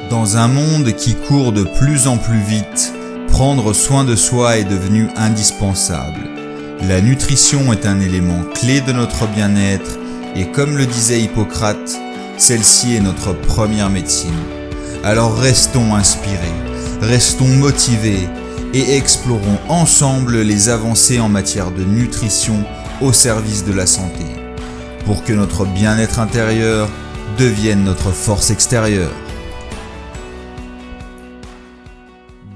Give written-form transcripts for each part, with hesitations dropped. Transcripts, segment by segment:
Dans un monde qui court de plus en plus vite, prendre soin de soi est devenu indispensable. La nutrition est un élément clé de notre bien-être et comme le disait Hippocrate, celle-ci est notre première médecine. Alors restons inspirés, restons motivés et explorons ensemble les avancées en matière de nutrition au service de la santé, pour que notre bien-être intérieur devienne notre force extérieure.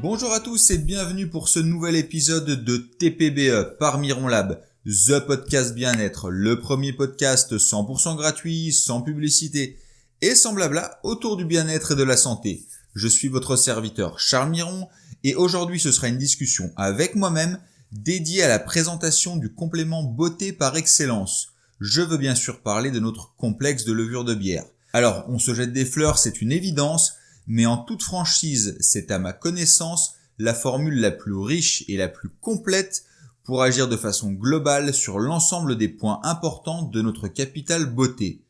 Bonjour à tous et bienvenue pour ce nouvel épisode de TPBE par Miron Lab, The Podcast Bien-être, le premier podcast 100% gratuit, sans publicité et sans blabla autour du bien-être et de la santé. Je suis votre serviteur Charles Miron et aujourd'hui ce sera une discussion avec moi-même dédiée à la présentation du complément beauté par excellence. Je veux bien sûr parler de notre complexe de levure de bière. Alors, on se jette des fleurs, c'est une évidence, mais en toute franchise, c'est à ma connaissance la formule la plus riche et la plus complète pour agir de façon globale sur l'ensemble des points importants de notre capital beauté.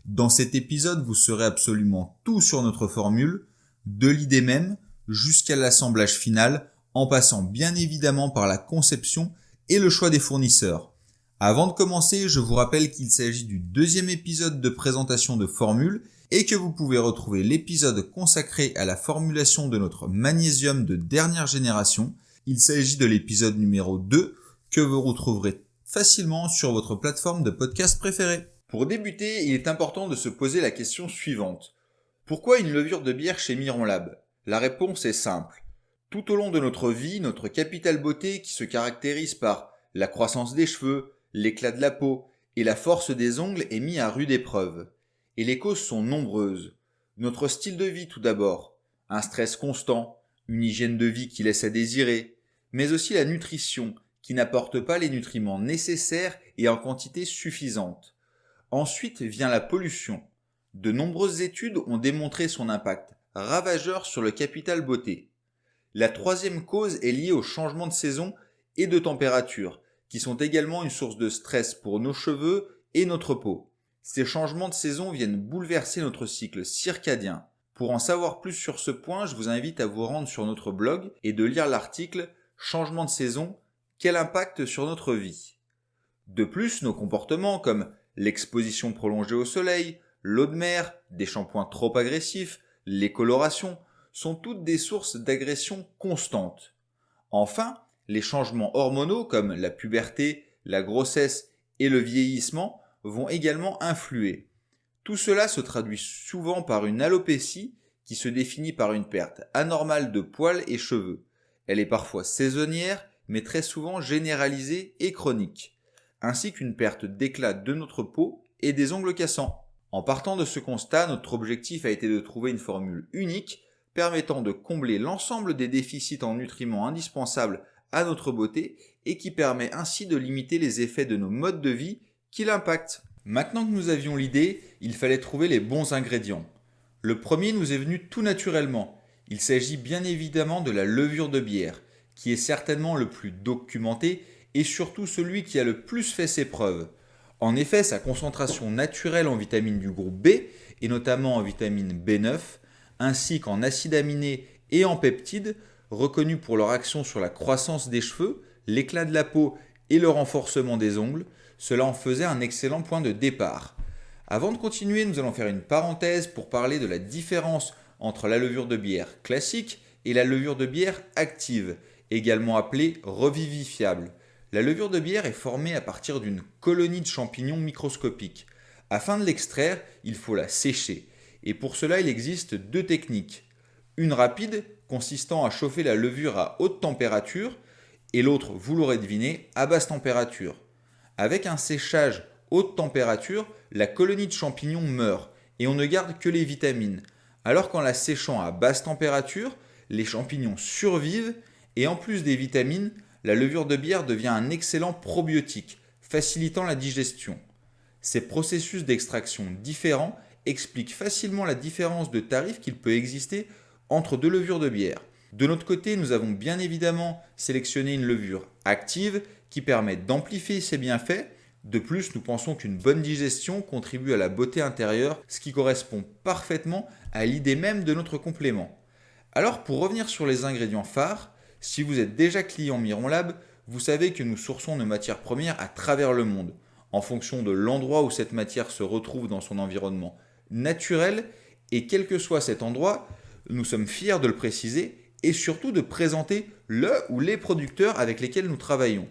Dans cet épisode, vous saurez absolument tout sur notre formule, de l'idée même jusqu'à l'assemblage final, en passant bien évidemment par la conception et le choix des fournisseurs. Avant de commencer, je vous rappelle qu'il s'agit du deuxième épisode de présentation de formule et que vous pouvez retrouver l'épisode consacré à la formulation de notre magnésium de dernière génération. Il s'agit de l'épisode numéro 2 que vous retrouverez facilement sur votre plateforme de podcast préférée. Pour débuter, il est important de se poser la question suivante. Pourquoi une levure de bière chez Miron Lab ? La réponse est simple. Tout au long de notre vie, notre capital beauté qui se caractérise par la croissance des cheveux, l'éclat de la peau et la force des ongles est mis à rude épreuve. Et les causes sont nombreuses. Notre style de vie tout d'abord, un stress constant, une hygiène de vie qui laisse à désirer, mais aussi la nutrition qui n'apporte pas les nutriments nécessaires et en quantité suffisante. Ensuite vient la pollution. De nombreuses études ont démontré son impact ravageur sur le capital beauté. La troisième cause est liée au changement de saison et de température, qui sont également une source de stress pour nos cheveux et notre peau. Ces changements de saison viennent bouleverser notre cycle circadien. Pour en savoir plus sur ce point, je vous invite à vous rendre sur notre blog et de lire l'article « Changement de saison, quel impact sur notre vie ?» De plus, nos comportements comme l'exposition prolongée au soleil, l'eau de mer, des shampoings trop agressifs, les colorations, sont toutes des sources d'agression constantes. Enfin, les changements hormonaux comme la puberté, la grossesse et le vieillissement vont également influer. Tout cela se traduit souvent par une alopécie qui se définit par une perte anormale de poils et cheveux. Elle est parfois saisonnière, mais très souvent généralisée et chronique, ainsi qu'une perte d'éclat de notre peau et des ongles cassants. En partant de ce constat, notre objectif a été de trouver une formule unique permettant de combler l'ensemble des déficits en nutriments indispensables à notre beauté et qui permet ainsi de limiter les effets de nos modes de vie qui l'impactent. Maintenant que nous avions l'idée, il fallait trouver les bons ingrédients. Le premier nous est venu tout naturellement. Il s'agit bien évidemment de la levure de bière, qui est certainement le plus documenté et surtout celui qui a le plus fait ses preuves. En effet, sa concentration naturelle en vitamines du groupe B, et notamment en vitamine B9, ainsi qu'en acides aminés et en peptides, reconnus pour leur action sur la croissance des cheveux, l'éclat de la peau et le renforcement des ongles, cela en faisait un excellent point de départ. Avant de continuer, nous allons faire une parenthèse pour parler de la différence entre la levure de bière classique et la levure de bière active, également appelée revivifiable. La levure de bière est formée à partir d'une colonie de champignons microscopiques. Afin de l'extraire, il faut la sécher. Et pour cela, il existe deux techniques. Une rapide, consistant à chauffer la levure à haute température, et l'autre, vous l'aurez deviné, à basse température. Avec un séchage haute température, la colonie de champignons meurt et on ne garde que les vitamines. Alors qu'en la séchant à basse température, les champignons survivent et en plus des vitamines, la levure de bière devient un excellent probiotique, facilitant la digestion. Ces processus d'extraction différents expliquent facilement la différence de tarif qu'il peut exister entre deux levures de bière. De notre côté, nous avons bien évidemment sélectionné une levure active qui permet d'amplifier ses bienfaits De plus, nous pensons qu'une bonne digestion contribue à la beauté intérieure, ce qui correspond parfaitement à l'idée même de notre complément. Alors pour revenir sur les ingrédients phares, si vous êtes déjà client Miron Lab, vous savez que nous sourçons nos matières premières à travers le monde, en fonction de l'endroit où cette matière se retrouve dans son environnement naturel, et quel que soit cet endroit, nous sommes fiers de le préciser et surtout de présenter le ou les producteurs avec lesquels nous travaillons.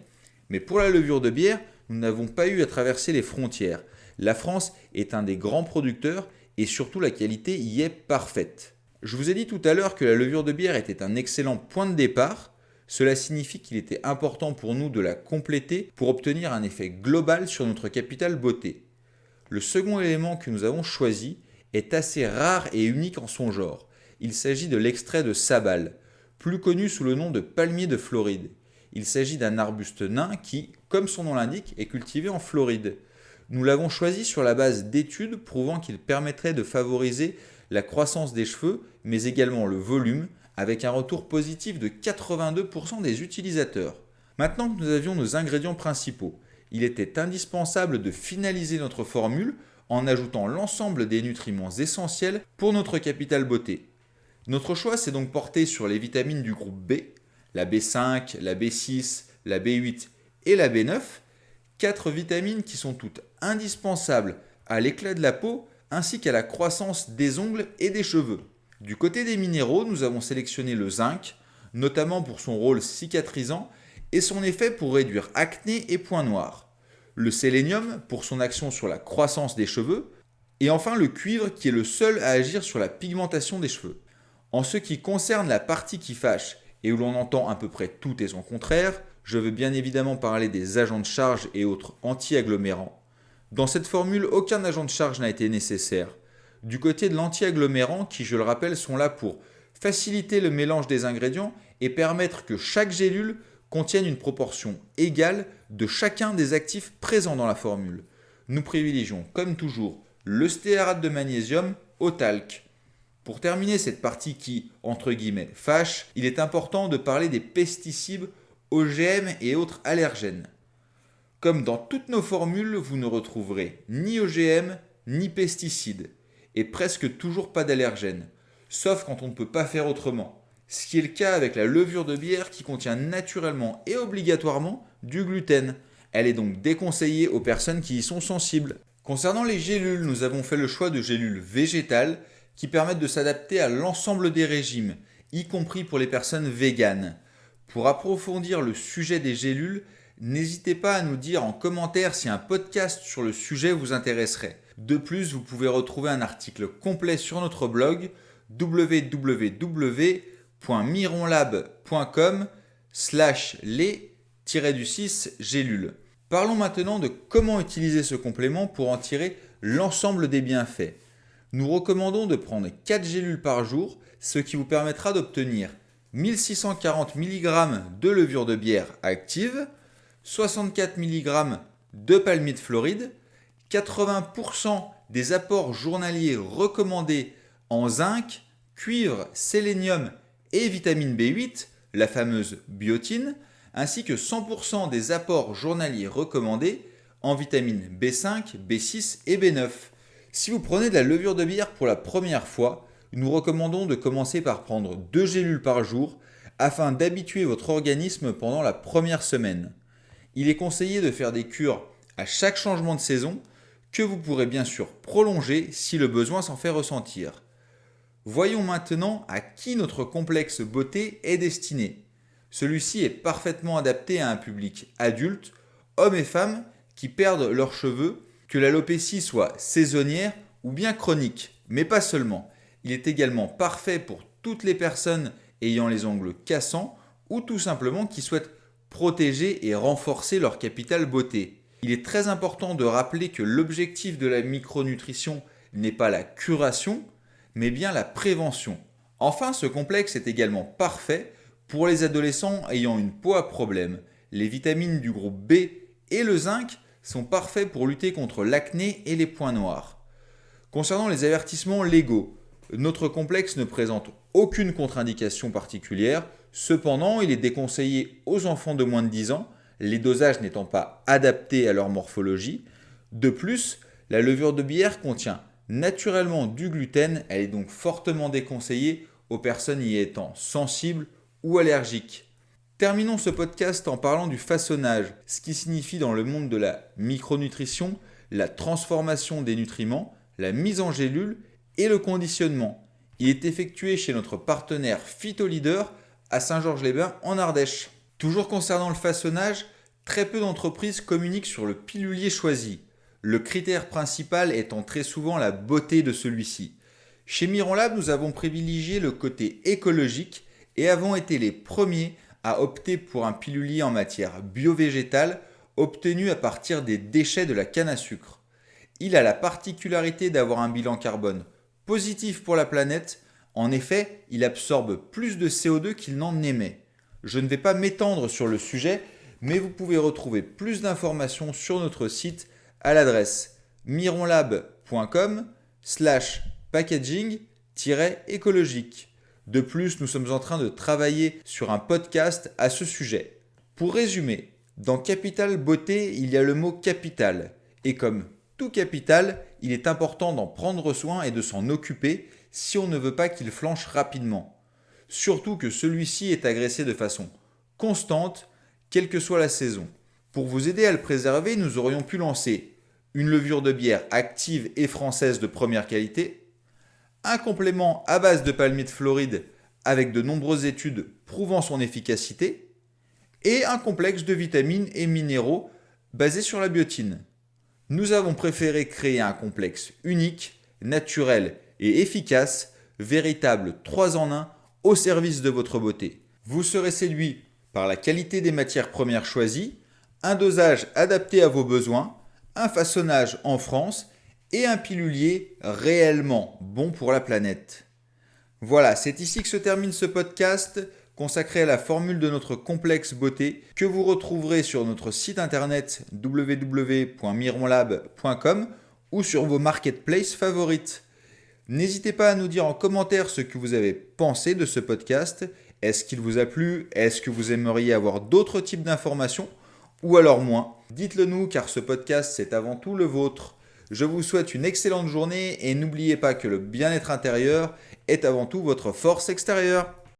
Mais pour la levure de bière, nous n'avons pas eu à traverser les frontières. La France est un des grands producteurs et surtout la qualité y est parfaite. Je vous ai dit tout à l'heure que la levure de bière était un excellent point de départ. Cela signifie qu'il était important pour nous de la compléter pour obtenir un effet global sur notre capital beauté. Le second élément que nous avons choisi est assez rare et unique en son genre. Il s'agit de l'extrait de sabal, plus connu sous le nom de palmier de Floride. Il s'agit d'un arbuste nain qui, comme son nom l'indique, est cultivé en Floride. Nous l'avons choisi sur la base d'études prouvant qu'il permettrait de favoriser la croissance des cheveux, mais également le volume, avec un retour positif de 82% des utilisateurs. Maintenant que nous avions nos ingrédients principaux, il était indispensable de finaliser notre formule en ajoutant l'ensemble des nutriments essentiels pour notre capital beauté. Notre choix s'est donc porté sur les vitamines du groupe B, la B5, la B6, la B8 et la B9, 4 vitamines qui sont toutes indispensables à l'éclat de la peau ainsi qu'à la croissance des ongles et des cheveux. Du côté des minéraux, nous avons sélectionné le zinc, notamment pour son rôle cicatrisant et son effet pour réduire acné et points noirs. Le sélénium pour son action sur la croissance des cheveux, et enfin le cuivre qui est le seul à agir sur la pigmentation des cheveux. En ce qui concerne la partie qui fâche et où l'on entend à peu près tout et son contraire, je veux bien évidemment parler des agents de charge et autres anti-agglomérants. Dans cette formule, aucun agent de charge n'a été nécessaire. Du côté de l'anti-agglomérant, qui je le rappelle sont là pour faciliter le mélange des ingrédients et permettre que chaque gélule contienne une proportion égale de chacun des actifs présents dans la formule. Nous privilégions, comme toujours, le stéarate de magnésium au talc. Pour terminer cette partie qui, entre guillemets, fâche, il est important de parler des pesticides, OGM et autres allergènes. Comme dans toutes nos formules, vous ne retrouverez ni OGM ni pesticides, et presque toujours pas d'allergènes, sauf quand on ne peut pas faire autrement. Ce qui est le cas avec la levure de bière qui contient naturellement et obligatoirement du gluten. Elle est donc déconseillée aux personnes qui y sont sensibles. Concernant les gélules, nous avons fait le choix de gélules végétales qui permettent de s'adapter à l'ensemble des régimes, y compris pour les personnes véganes. Pour approfondir le sujet des gélules, n'hésitez pas à nous dire en commentaire si un podcast sur le sujet vous intéresserait. De plus, vous pouvez retrouver un article complet sur notre blog www.mironlab.com/les-6 gélules. Parlons maintenant de comment utiliser ce complément pour en tirer l'ensemble des bienfaits. Nous recommandons de prendre 4 gélules par jour, ce qui vous permettra d'obtenir 1640 mg de levure de bière active, 64 mg de palmier de Floride, 80% des apports journaliers recommandés en zinc, cuivre, sélénium et vitamine B8, la fameuse biotine, ainsi que 100% des apports journaliers recommandés en vitamines B5, B6 et B9. Si vous prenez de la levure de bière pour la première fois, nous recommandons de commencer par prendre 2 gélules par jour afin d'habituer votre organisme pendant la première semaine. Il est conseillé de faire des cures à chaque changement de saison que vous pourrez bien sûr prolonger si le besoin s'en fait ressentir. Voyons maintenant à qui notre complexe beauté est destiné. Celui-ci est parfaitement adapté à un public adulte, hommes et femmes qui perdent leurs cheveux, que l'alopécie soit saisonnière ou bien chronique, mais pas seulement. Il est également parfait pour toutes les personnes ayant les ongles cassants ou tout simplement qui souhaitent protéger et renforcer leur capital beauté. Il est très important de rappeler que l'objectif de la micronutrition n'est pas la curation, mais bien la prévention. Enfin, ce complexe est également parfait pour les adolescents ayant une peau à problème. Les vitamines du groupe B et le zinc sont parfaits pour lutter contre l'acné et les points noirs. Concernant les avertissements légaux, notre complexe ne présente aucune contre-indication particulière. Cependant, il est déconseillé aux enfants de moins de 10 ans, les dosages n'étant pas adaptés à leur morphologie. De plus, la levure de bière contient naturellement du gluten, elle est donc fortement déconseillée aux personnes y étant sensibles ou allergiques. Terminons ce podcast en parlant du façonnage, ce qui signifie dans le monde de la micronutrition la transformation des nutriments, la mise en gélule et le conditionnement. Il est effectué chez notre partenaire PhytoLeader à Saint-Georges-les-Bains en Ardèche. Toujours concernant le façonnage, très peu d'entreprises communiquent sur le pilulier choisi, le critère principal étant très souvent la beauté de celui-ci. Chez MironLab, nous avons privilégié le côté écologique et avons été les premiers à opter pour un pilulier en matière bio-végétale obtenu à partir des déchets de la canne à sucre. Il a la particularité d'avoir un bilan carbone positif pour la planète. En effet, il absorbe plus de CO2 qu'il n'en émet. Je ne vais pas m'étendre sur le sujet, mais vous pouvez retrouver plus d'informations sur notre site à l'adresse mironlab.com/packaging-écologique. De plus, nous sommes en train de travailler sur un podcast à ce sujet. Pour résumer, dans Capital Beauté, il y a le mot capital. Et comme tout capital, il est important d'en prendre soin et de s'en occuper si on ne veut pas qu'il flanche rapidement. Surtout que celui-ci est agressé de façon constante, quelle que soit la saison. Pour vous aider à le préserver, nous aurions pu lancer une levure de bière active et française de première qualité, un complément à base de palmier de Floride avec de nombreuses études prouvant son efficacité, et un complexe de vitamines et minéraux basé sur la biotine. Nous avons préféré créer un complexe unique, naturel et efficace, véritable 3 en 1 au service de votre beauté. Vous serez séduit par la qualité des matières premières choisies, un dosage adapté à vos besoins, un façonnage en France et un pilulier réellement bon pour la planète. Voilà, c'est ici que se termine ce podcast consacré à la formule de notre complexe beauté que vous retrouverez sur notre site internet www.mironlab.com ou sur vos marketplaces favorites. N'hésitez pas à nous dire en commentaire ce que vous avez pensé de ce podcast. Est-ce qu'il vous a plu? Est-ce que vous aimeriez avoir d'autres types d'informations? Ou alors moins? Dites-le nous car ce podcast c'est avant tout le vôtre. Je vous souhaite une excellente journée et n'oubliez pas que le bien-être intérieur est avant tout votre force extérieure.